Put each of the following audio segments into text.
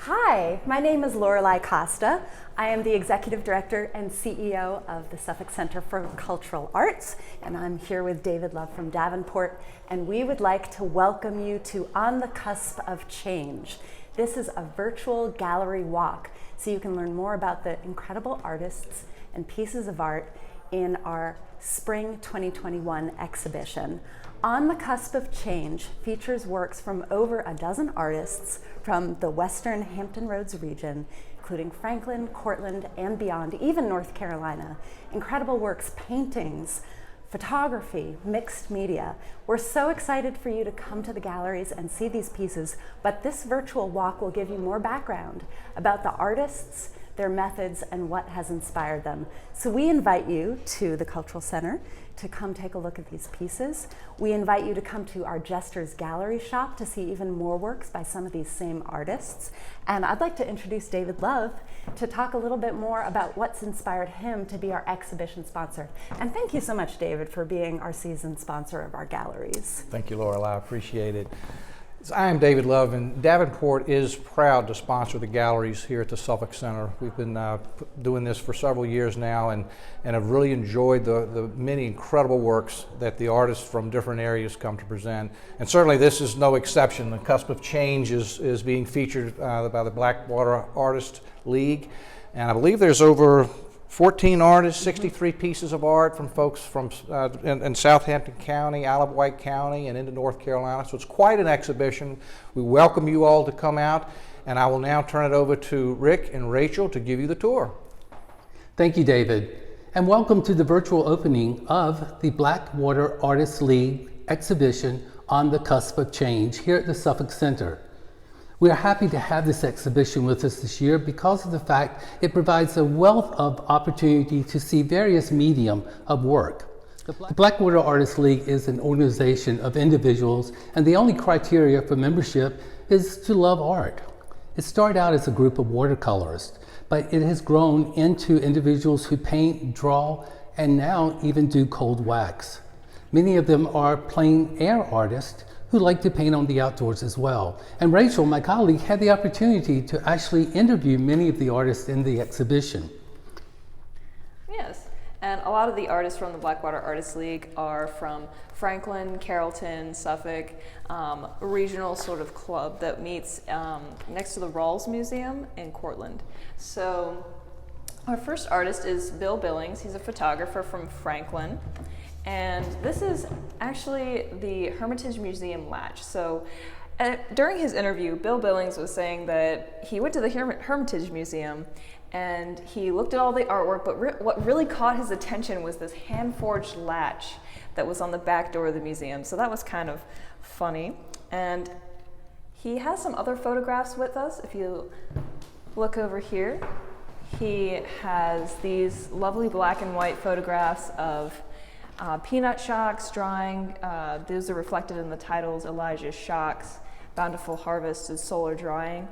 Hi, my name is Lorelei Costa. I am the Executive Director and CEO of the Suffolk Center for Cultural Arts, and I'm here with David Love from Davenport, and we would like to welcome you to On the Cusp of Change. This is a virtual gallery walk, so you can learn more about the incredible artists and pieces of art in our Spring 2021 exhibition. On the Cusp of Change features works from over a dozen artists from the Western Hampton Roads region, including Franklin, Courtland, and beyond, even North Carolina. Incredible works, paintings, photography, mixed media. We're so excited for you to come to the galleries and see these pieces, but this virtual walk will give you more background about the artists, their methods, and what has inspired them. So we invite you to the Cultural Center to come take a look at these pieces. We invite you to come to our Jester's Gallery shop to see even more works by some of these same artists. And I'd like to introduce David Love to talk a little bit more about what's inspired him to be our exhibition sponsor. And thank you so much, David, for being our season sponsor of our galleries. Thank you, Laurel. I appreciate it. I am David Love, and Davenport is proud to sponsor the galleries here at the Suffolk Center. We've been doing this for several years now and have really enjoyed the many incredible works that the artists from different areas come to present. And certainly this is no exception. The Cusp of Change is being featured by the Blackwater Artist League. And I believe there's over 14 artists, 63 pieces of art from folks from in Southampton County, Isle of Wight County, and into North Carolina. So it's quite an exhibition. We welcome you all to come out, and I will now turn it over to Rick and Rachel to give you the tour. Thank you, David, and welcome to the virtual opening of the Blackwater Artist League exhibition On the Cusp of Change here at the Suffolk Center. We are happy to have this exhibition with us this year because of the fact it provides a wealth of opportunity to see various medium of work. The Blackwater Artist League is an organization of individuals, and the only criteria for membership is to love art. It started out as a group of watercolorists, but it has grown into individuals who paint, draw, and now even do cold wax. Many of them are plein air artists who like to paint on the outdoors as well. And Rachel, my colleague, had the opportunity to actually interview many of the artists in the exhibition. Yes, and a lot of the artists from the Blackwater Artist League are from Franklin, Carrollton, Suffolk, a regional sort of club that meets next to the Rawls Museum in Courtland. So our first artist is Bill Billings. He's a photographer from Franklin. And this is actually the Hermitage Museum latch. So during his interview, Bill Billings was saying that he went to the Hermitage Museum and he looked at all the artwork, but what really caught his attention was this hand-forged latch that was on the back door of the museum. So that was kind of funny. And he has some other photographs with us. If you look over here, he has these lovely black and white photographs of peanut shocks drying. Those are reflected in the titles: Elijah's Shocks, Bountiful Harvest, and Solar Drying.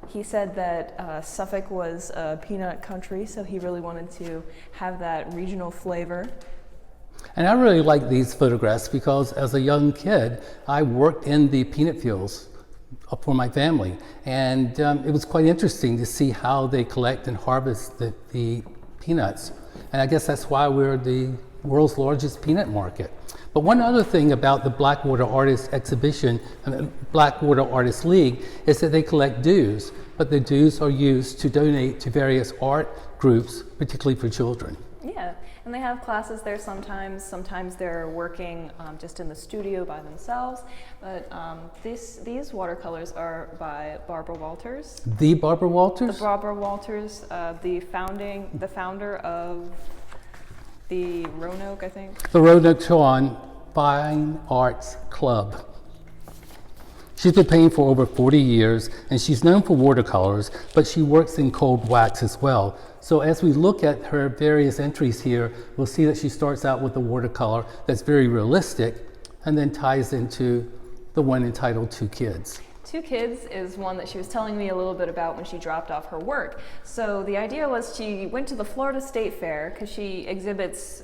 He said that Suffolk was a peanut country, so he really wanted to have that regional flavor. And I really like these photographs because as a young kid, I worked in the peanut fields for my family. And it was quite interesting to see how they collect and harvest the peanuts. And I guess that's why we're the world's largest peanut market. But one other thing about the Blackwater Artist exhibition and the Blackwater Artist League is that they collect dues, but the dues are used to donate to various art groups, particularly for children. Yeah, and they have classes there sometimes. Sometimes they're working just in the studio by themselves. But these watercolors are by Barbara Walters. The Barbara Walters? The Barbara Walters, the founder of the Roanoke, I think. The Roanoke Fine Arts Club. She's been painting for over 40 years, and she's known for watercolors, but she works in cold wax as well. So as we look at her various entries here, we'll see that she starts out with a watercolor that's very realistic, and then ties into the one entitled Two Kids. Two Kids is one that she was telling me a little bit about when she dropped off her work. So the idea was she went to the Florida State Fair because she exhibits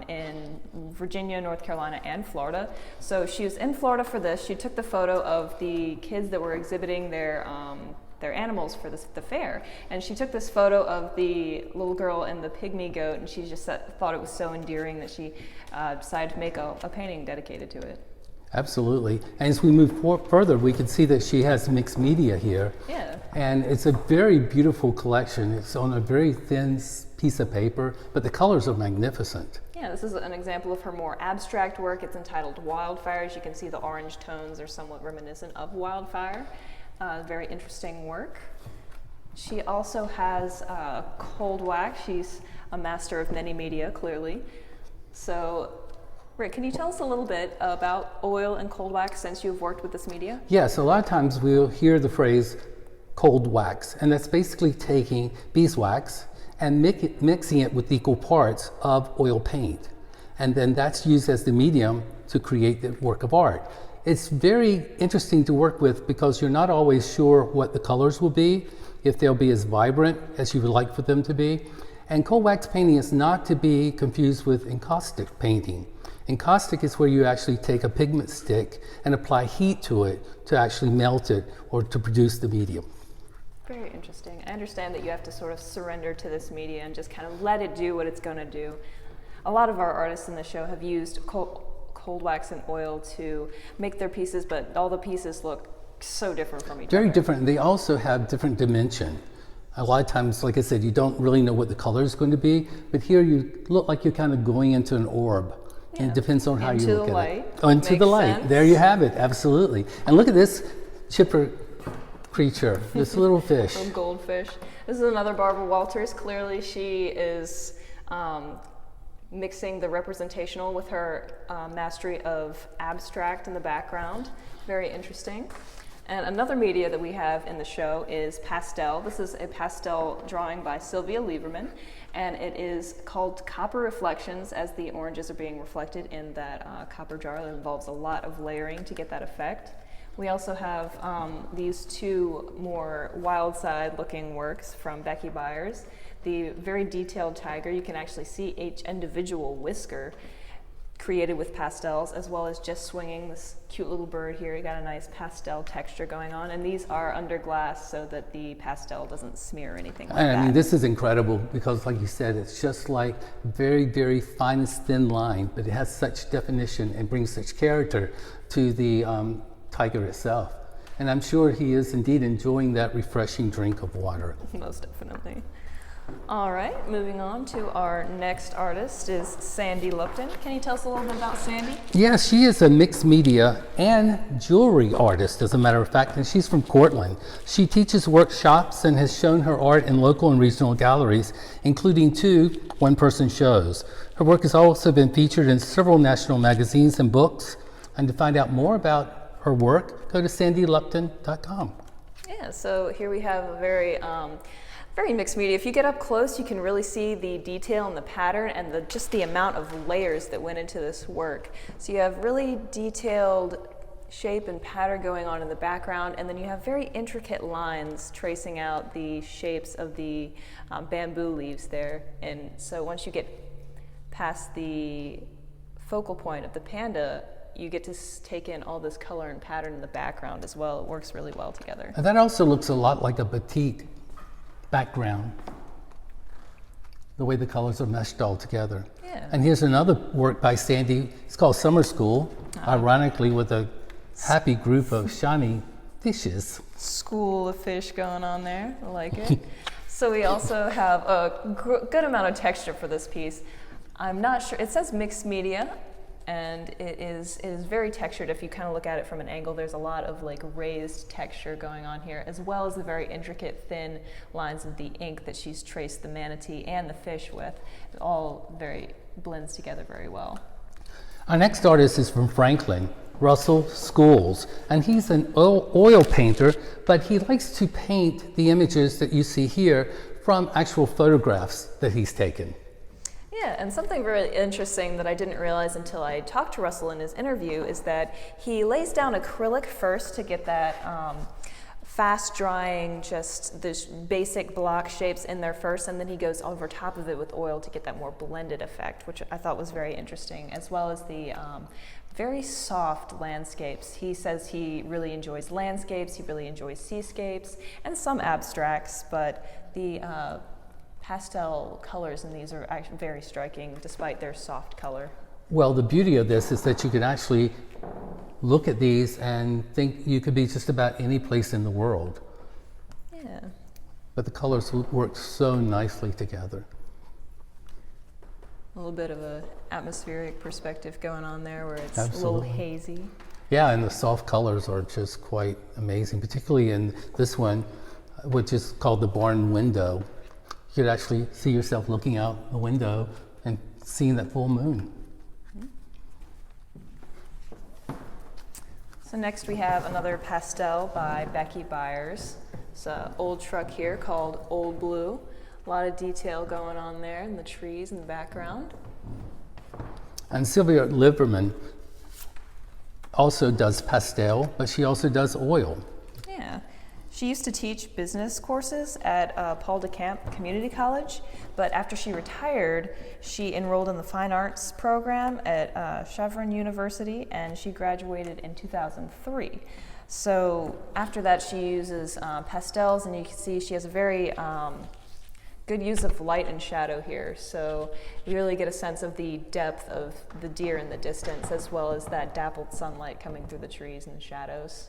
in Virginia, North Carolina, and Florida. So she was in Florida for this. She took the photo of the kids that were exhibiting their their animals for the fair. And she took this photo of the little girl and the pygmy goat, and she just thought it was so endearing that she decided to make a painting dedicated to it. Absolutely. And as we move further, we can see that she has mixed media here. Yeah. And it's a very beautiful collection. It's on a very thin piece of paper, but the colors are magnificent. Yeah, this is an example of her more abstract work. It's entitled Wildfires. You can see the orange tones are somewhat reminiscent of wildfire. Very interesting work. She also has cold wax. She's a master of many media, clearly. So, Rick, can you tell us a little bit about oil and cold wax since you've worked with this media? Yes, a lot of times we'll hear the phrase cold wax, and that's basically taking beeswax and mixing it with equal parts of oil paint. And then that's used as the medium to create the work of art. It's very interesting to work with because you're not always sure what the colors will be, if they'll be as vibrant as you would like for them to be. And cold wax painting is not to be confused with encaustic painting. Encaustic is where you actually take a pigment stick and apply heat to it to actually melt it or to produce the medium. Very interesting. I understand that you have to sort of surrender to this media and just kind of let it do what it's going to do. A lot of our artists in the show have used cold wax and oil to make their pieces, but all the pieces look so different from each other. Very different. They also have different dimension. A lot of times, like I said, you don't really know what the color is going to be, but here you look like you're kind of going into an orb. Yeah. And it depends on how you look at it. Oh, into Makes the light. sense. There you have it. Absolutely. And look at this chipper creature, this little fish. Little goldfish. This is another Barbara Walters. Clearly, she is mixing the representational with her mastery of abstract in the background. Very interesting. And another media that we have in the show is pastel. This is a pastel drawing by Sylvia Lieberman, and it is called Copper Reflections, as the oranges are being reflected in that copper jar. That involves a lot of layering to get that effect. We also have these two more wild side looking works from Becky Byers. The very detailed tiger, you can actually see each individual whisker created with pastels, as well as just swinging this cute little bird here. You got a nice pastel texture going on, and these are under glass so that the pastel doesn't smear or anything like that. I mean, this is incredible because, like you said, it's just like very, very finest thin line, but it has such definition and brings such character to the tiger itself. And I'm sure he is indeed enjoying that refreshing drink of water. Most definitely. All right, moving on to our next artist is Sandy Lupton. Can you tell us a little bit about Sandy? Yeah, she is a mixed media and jewelry artist, as a matter of fact, and she's from Courtland. She teaches workshops and has shown her art in local and regional galleries, including 2 one-person shows. Her work has also been featured in several national magazines and books. And to find out more about her work, go to sandylupton.com. Yeah, so here we have a very mixed media. If you get up close, you can really see the detail and the pattern and just the amount of layers that went into this work. So you have really detailed shape and pattern going on in the background, and then you have very intricate lines tracing out the shapes of the bamboo leaves there. And so once you get past the focal point of the panda, you get to take in all this color and pattern in the background as well. It works really well together. And that also looks a lot like a batik background, the way the colors are meshed all together. Yeah. And here's another work by Sandy. It's called Summer School, ironically with a happy group of shiny fishes. School of fish going on there. I like it. So we also have a good amount of texture for this piece. I'm not sure, it says mixed media, and it is very textured. If you kind of look at it from an angle, there's a lot of like raised texture going on here, as well as the very intricate thin lines of the ink that she's traced the manatee and the fish with. It all blends together very well. Our next artist is from Franklin, Russell Schools, and he's an oil painter, but he likes to paint the images that you see here from actual photographs that he's taken. Yeah, and something very interesting that I didn't realize until I talked to Russell in his interview is that he lays down acrylic first to get that fast drying, just the basic block shapes in there first, and then he goes over top of it with oil to get that more blended effect, which I thought was very interesting, as well as the very soft landscapes. He says he really enjoys landscapes, he really enjoys seascapes, and some abstracts, but the pastel colors in these are actually very striking despite their soft color. Well, the beauty of this is that you can actually look at these and think you could be just about any place in the world. Yeah. But the colors work so nicely together. A little bit of a atmospheric perspective going on there where it's Absolutely. a little hazy. Yeah, and the soft colors are just quite amazing, particularly in this one, which is called the barn window. You could actually see yourself looking out the window and seeing that full moon. So next we have another pastel by Becky Byers. It's an old truck here called Old Blue. A lot of detail going on there in the trees in the background. And Sylvia Liverman also does pastel, but she also does oil. Yeah. She used to teach business courses at Paul de Camp Community College, but after she retired, she enrolled in the fine arts program at Chevron University, and she graduated in 2003. So after that, she uses pastels, and you can see she has a very good use of light and shadow here. So you really get a sense of the depth of the deer in the distance, as well as that dappled sunlight coming through the trees and the shadows.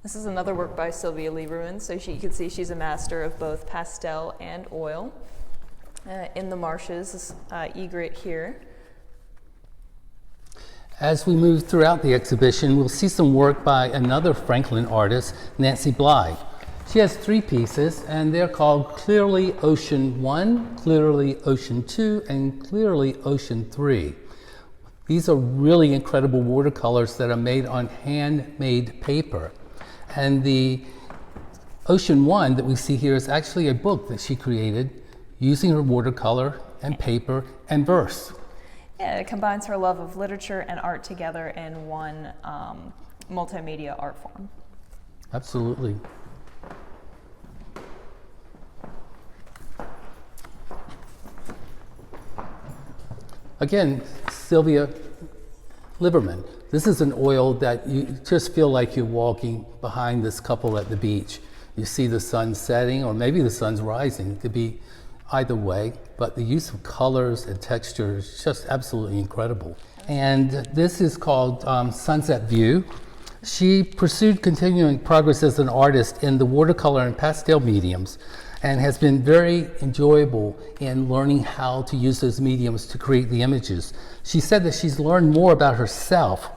This is another work by Sylvia Lieberman, so you can see she's a master of both pastel and oil. In the Marshes, this egret here. As we move throughout the exhibition, we'll see some work by another Franklin artist, Nancy Bly. She has 3 pieces, and they're called Clearly Ocean 1, Clearly Ocean 2, and Clearly Ocean 3. These are really incredible watercolors that are made on handmade paper. And the Ocean 1 that we see here is actually a book that she created using her watercolor and paper and verse. Yeah, it combines her love of literature and art together in one multimedia art form. Absolutely. Again, Sylvia Liverman. This is an oil that you just feel like you're walking behind this couple at the beach. You see the sun setting, or maybe the sun's rising. It could be either way, but the use of colors and textures is just absolutely incredible. And this is called Sunset View. She pursued continuing progress as an artist in the watercolor and pastel mediums, and has been very enjoyable in learning how to use those mediums to create the images. She said that she's learned more about herself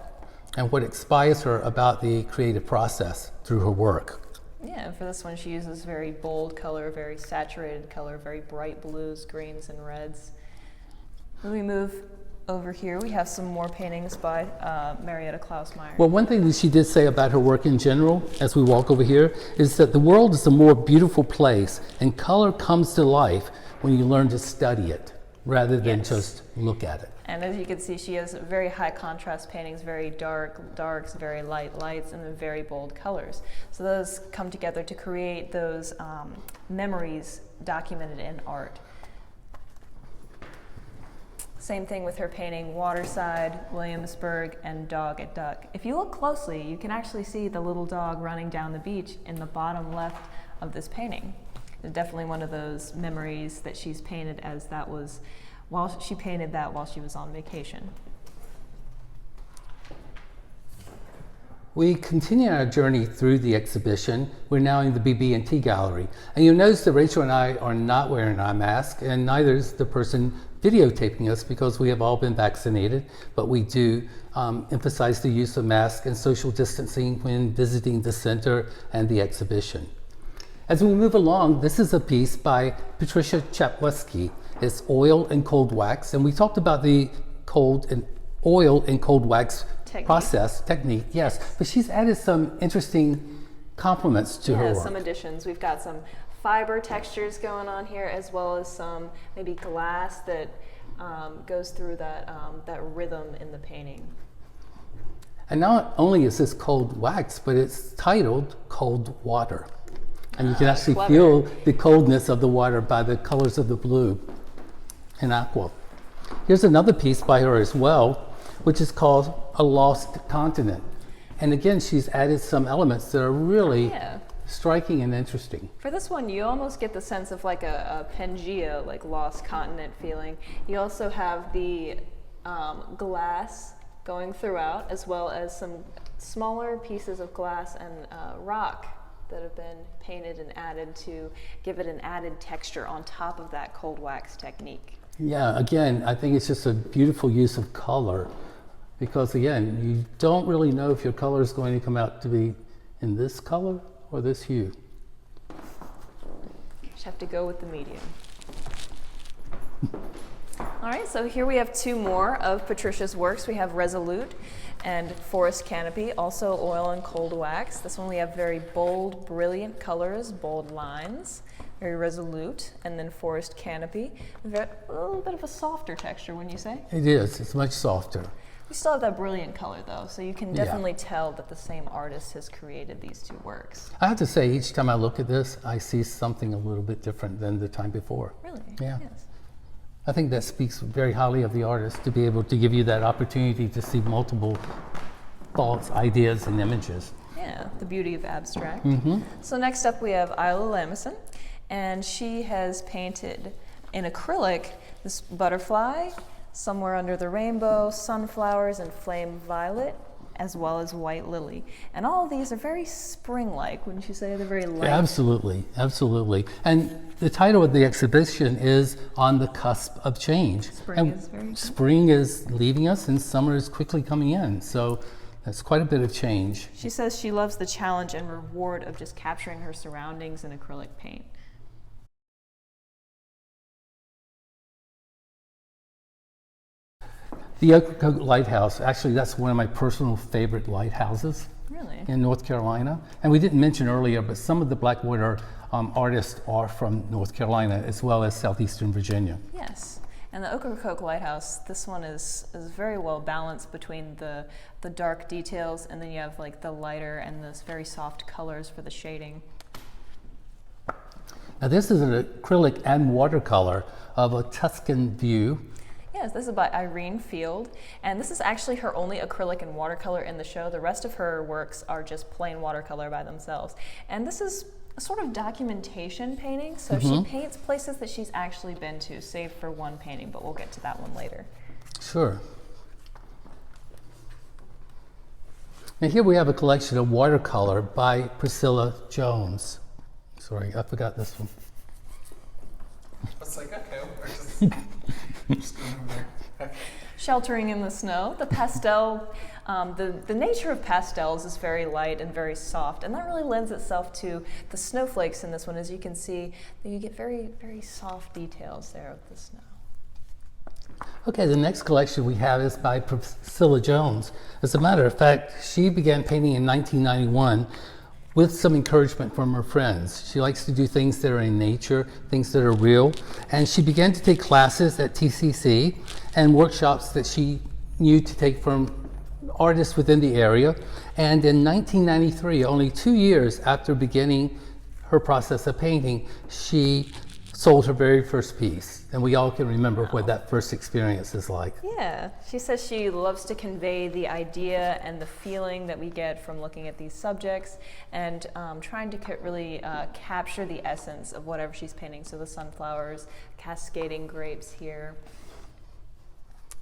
and what inspires her about the creative process through her work. Yeah, and for this one she uses very bold color, very saturated color, very bright blues, greens, and reds. When we move over here, we have some more paintings by Marietta Klausmeyer. Well, one thing that she did say about her work in general, as we walk over here, is that the world is a more beautiful place, and color comes to life when you learn to study it, rather than just look at it. And as you can see, she has very high contrast paintings, very dark darks, very light lights, and then very bold colors. So those come together to create those memories documented in art. Same thing with her painting Waterside, Williamsburg, and Dog at Duck. If you look closely, you can actually see the little dog running down the beach in the bottom left of this painting. It's definitely one of those memories that she's painted as that was, while she painted that while she was on vacation. We continue our journey through the exhibition. We're now in the BB&T gallery. And you'll notice that Rachel and I are not wearing our mask, and neither is the person videotaping us, because we have all been vaccinated, but we do emphasize the use of masks and social distancing when visiting the center and the exhibition. As we move along, this is a piece by Patricia Chapleski. It's oil and cold wax, and we talked about the oil and cold wax technique, yes, but she's added some interesting complements to her work. Some additions. We've got some fiber textures going on here, as well as some maybe glass that goes through that rhythm in the painting. And not only is this cold wax, but it's titled Cold Water. And you can actually feel the coldness of the water by the colors of the blue and aqua. Here's another piece by her as well, which is called A Lost Continent. And again, she's added some elements that are really Yeah. striking and interesting. For this one, you almost get the sense of like a Pangea, like lost continent feeling. You also have the glass going throughout, as well as some smaller pieces of glass and rock that have been painted and added to give it an added texture on top of that cold wax technique. Yeah, again, I think it's just a beautiful use of color, because again, you don't really know if your color is going to come out to be in this color or this hue. Just have to go with the medium. All right, so here we have two more of Patricia's works. We have Resolute and Forest Canopy, also oil and cold wax. This one we have very bold, brilliant colors, bold lines, very resolute, and then Forest Canopy, a little bit of a softer texture, wouldn't you say? It is, it's much softer. We still have that brilliant color though, so you can definitely tell that the same artist has created these two works. I have to say, each time I look at this, I see something a little bit different than the time before. Really? Yeah. Yes. I think that speaks very highly of the artist to be able to give you that opportunity to see multiple thoughts, ideas, and images. Yeah, the beauty of abstract. Mm-hmm. So next up we have Isla Lamison, and she has painted in acrylic this butterfly, Somewhere Under the Rainbow, sunflowers, and flame violet, as well as white lily. And all of these are very spring-like, wouldn't you say? They're very light. Absolutely, absolutely. And the title of the exhibition is On the Cusp of Change. Spring is leaving us and summer is quickly coming in. So that's quite a bit of change. She says she loves the challenge and reward of just capturing her surroundings in acrylic paint. The Ocracoke Lighthouse, actually that's one of my personal favorite lighthouses. Really? In North Carolina. And we didn't mention earlier, but some of the Blackwater artists are from North Carolina as well as southeastern Virginia. Yes. And the Ocracoke Lighthouse, this one is very well balanced between the dark details, and then you have like the lighter and those very soft colors for the shading. Now this is an acrylic and watercolor of a Tuscan view. Yes, this is by Irene Field, and this is actually her only acrylic and watercolor in the show. The rest of her works are just plain watercolor by themselves. And this is a sort of documentation painting, so she paints places that she's actually been to, save for one painting, but we'll get to that one later. Sure. Now here we have a collection of watercolor by Priscilla Jones. Sorry, I forgot this one. It's like, okay, we're just going over there. Okay. Sheltering in the Snow. The pastel, the nature of pastels is very light and very soft, and that really lends itself to the snowflakes in this one. As you can see, you get very, very soft details there with the snow. Okay, the next collection we have is by Priscilla Jones. As a matter of fact, she began painting in 1991 with some encouragement from her friends. She likes to do things that are in nature, things that are real, and she began to take classes at TCC and workshops that she knew to take from artists within the area. And in 1993, only 2 years after beginning her process of painting, she sold her very first piece. And we all can remember what that first experience is like. Yeah, she says she loves to convey the idea and the feeling that we get from looking at these subjects, and trying to really capture the essence of whatever she's painting. So the sunflowers, cascading grapes here.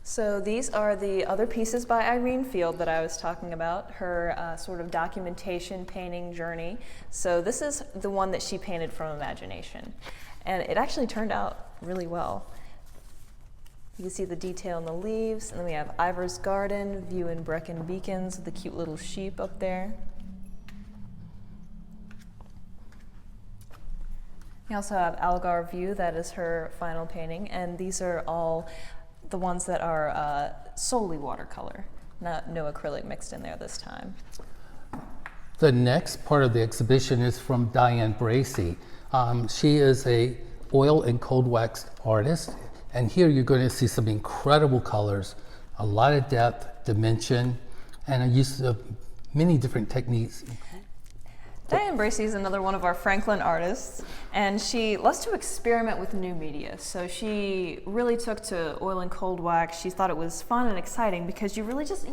So these are the other pieces by Irene Field that I was talking about, her sort of documentation painting journey. So this is the one that she painted from imagination. And it actually turned out really well. You can see the detail in the leaves, and then we have Ivor's Garden, View in Brecon Beacons, the cute little sheep up there. You also have Algar View, that is her final painting, and these are all the ones that are solely watercolor, no acrylic mixed in there this time. The next part of the exhibition is from Diane Bracey. She is a oil and cold wax artist, and here you're going to see some incredible colors, a lot of depth, dimension, and a use of many different techniques. Diane Bracey is another one of our Franklin artists, and she loves to experiment with new media. So she really took to oil and cold wax. She thought it was fun and exciting because you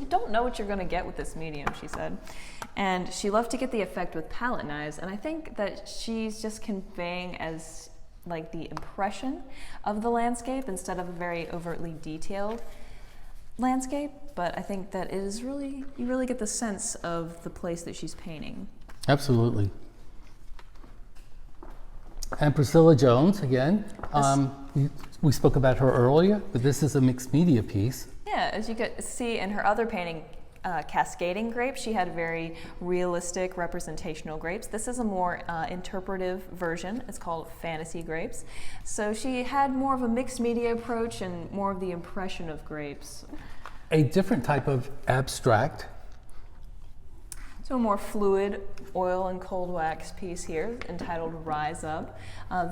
don't know what you're going to get with this medium, she said. And she loved to get the effect with palette knives, and I think that she's just conveying as like the impression of the landscape instead of a very overtly detailed landscape. But I think that it is you really get the sense of the place that she's painting. Absolutely. And Priscilla Jones, again, we spoke about her earlier, but this is a mixed media piece. Yeah, as you could see in her other painting, Cascading Grapes, she had very realistic representational grapes. This is a more interpretive version. It's called Fantasy Grapes. So she had more of a mixed media approach and more of the impression of grapes. A different type of abstract. So a more fluid oil and cold wax piece here entitled Rise Up.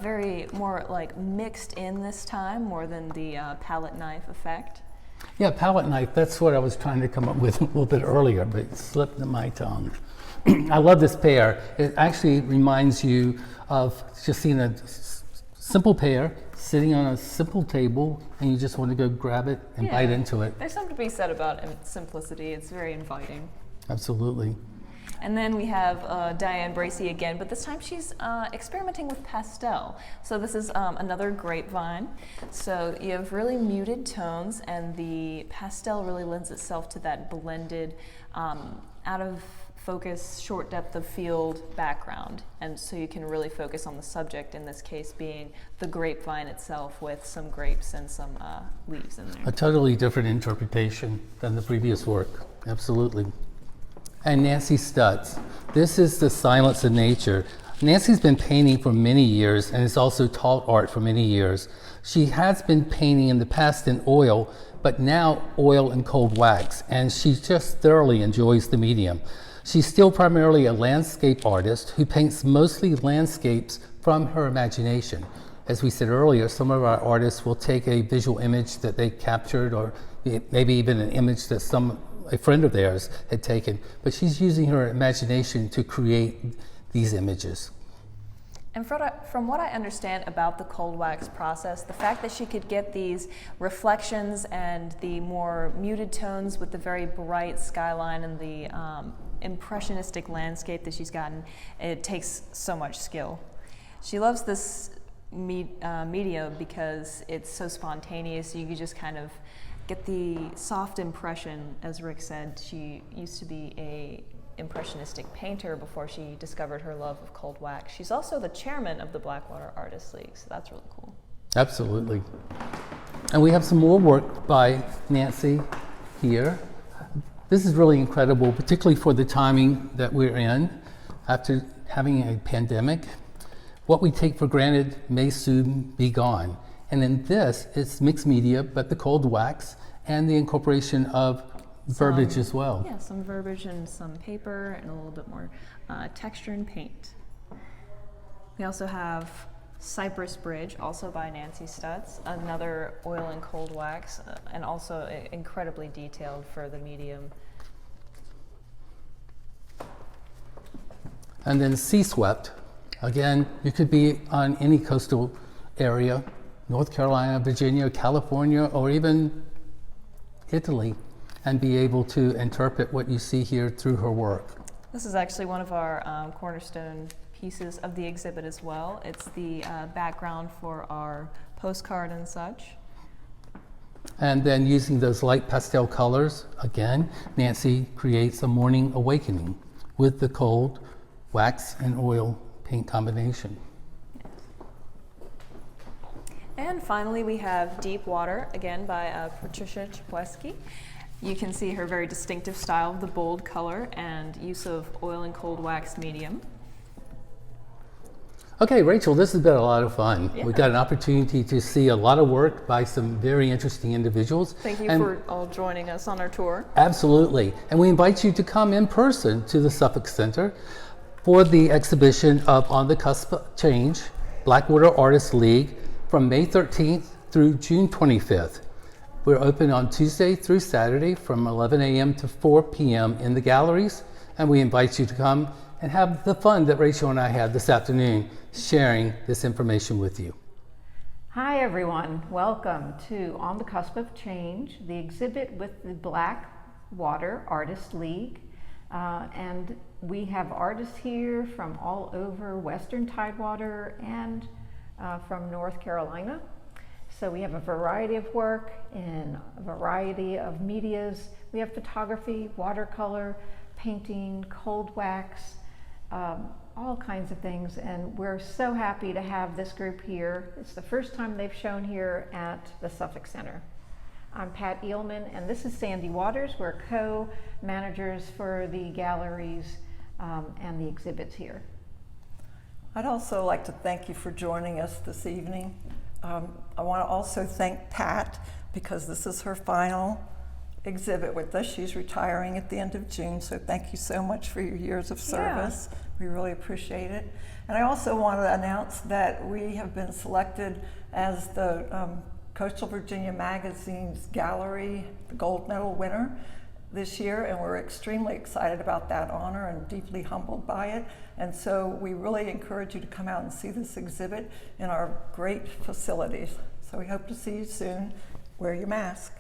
Very more like mixed in this time more than the palette knife effect. Yeah, palette knife, that's what I was trying to come up with a little bit earlier, but it slipped in my tongue. I love this pear. It actually reminds you of just seeing a simple pear sitting on a simple table and you just want to go grab it and bite into it. There's something to be said about simplicity. It's very inviting. Absolutely. And then we have Diane Bracey again, but this time she's experimenting with pastel. So this is another grapevine. So you have really muted tones, and the pastel really lends itself to that blended, out of focus, short depth of field background. And so you can really focus on the subject, in this case being the grapevine itself with some grapes and some leaves in there. A totally different interpretation than the previous work. Absolutely. And Nancy Stutz. This is The Silence of Nature. Nancy's been painting for many years and has also taught art for many years. She has been painting in the past in oil, but now oil and cold wax, and she just thoroughly enjoys the medium. She's still primarily a landscape artist who paints mostly landscapes from her imagination. As we said earlier, some of our artists will take a visual image that they captured, or maybe even an image that a friend of theirs had taken, but she's using her imagination to create these images. And from what I understand about the cold wax process, the fact that she could get these reflections and the more muted tones with the very bright skyline and the impressionistic landscape that she's gotten, it takes so much skill. She loves this medium because it's so spontaneous. You can just kind of get the soft impression. As Rick said, she used to be a impressionistic painter before she discovered her love of cold wax. She's also the chairman of the Blackwater Artist League, so that's really cool. Absolutely. And we have some more work by Nancy here. This is really incredible, particularly for the timing that we're in after having a pandemic. What we take for granted may soon be gone. And in this, it's mixed media, but the cold wax and the incorporation of verbiage as well. Yeah, some verbiage and some paper and a little bit more texture and paint. We also have Cypress Bridge, also by Nancy Stutz, another oil and cold wax, and also incredibly detailed for the medium. And then Sea Swept. Again, you could be on any coastal area, North Carolina, Virginia, California, or even Italy, and be able to interpret what you see here through her work. This is actually one of our cornerstone pieces of the exhibit as well. It's the background for our postcard and such. And then using those light pastel colors, again, Nancy creates a morning awakening with the cold wax and oil paint combination. And finally, we have Deep Water, again by Patricia Chapleski. You can see her very distinctive style of the bold color and use of oil and cold wax medium. Okay, Rachel, this has been a lot of fun. Yeah. We got an opportunity to see a lot of work by some very interesting individuals. Thank you for all joining us on our tour. Absolutely. And we invite you to come in person to the Suffolk Center for the exhibition of On the Cusp of Change, Blackwater Artist League, from May 13th through June 25th. We're open on Tuesday through Saturday from 11 a.m. to 4 p.m. in the galleries, and we invite you to come and have the fun that Rachel and I had this afternoon sharing this information with you. Hi everyone, welcome to On the Cusp of Change, the exhibit with the Blackwater Artist League. And we have artists here from all over Western Tidewater and from North Carolina. So we have a variety of work in a variety of medias. We have photography, watercolor, painting, cold wax, all kinds of things, and we're so happy to have this group here. It's the first time they've shown here at the Suffolk Center. I'm Pat Eelman, and this is Sandy Waters. We're co-managers for the galleries and the exhibits here. I'd also like to thank you for joining us this evening. I want to also thank Pat, because this is her final exhibit with us. She's retiring at the end of June, so thank you so much for your years of service. Yeah. We really appreciate it. And I also want to announce that we have been selected as the Coastal Virginia Magazine's gallery, the gold medal winner this year, and we're extremely excited about that honor and deeply humbled by it. And so we really encourage you to come out and see this exhibit in our great facilities. So we hope to see you soon. Wear your mask.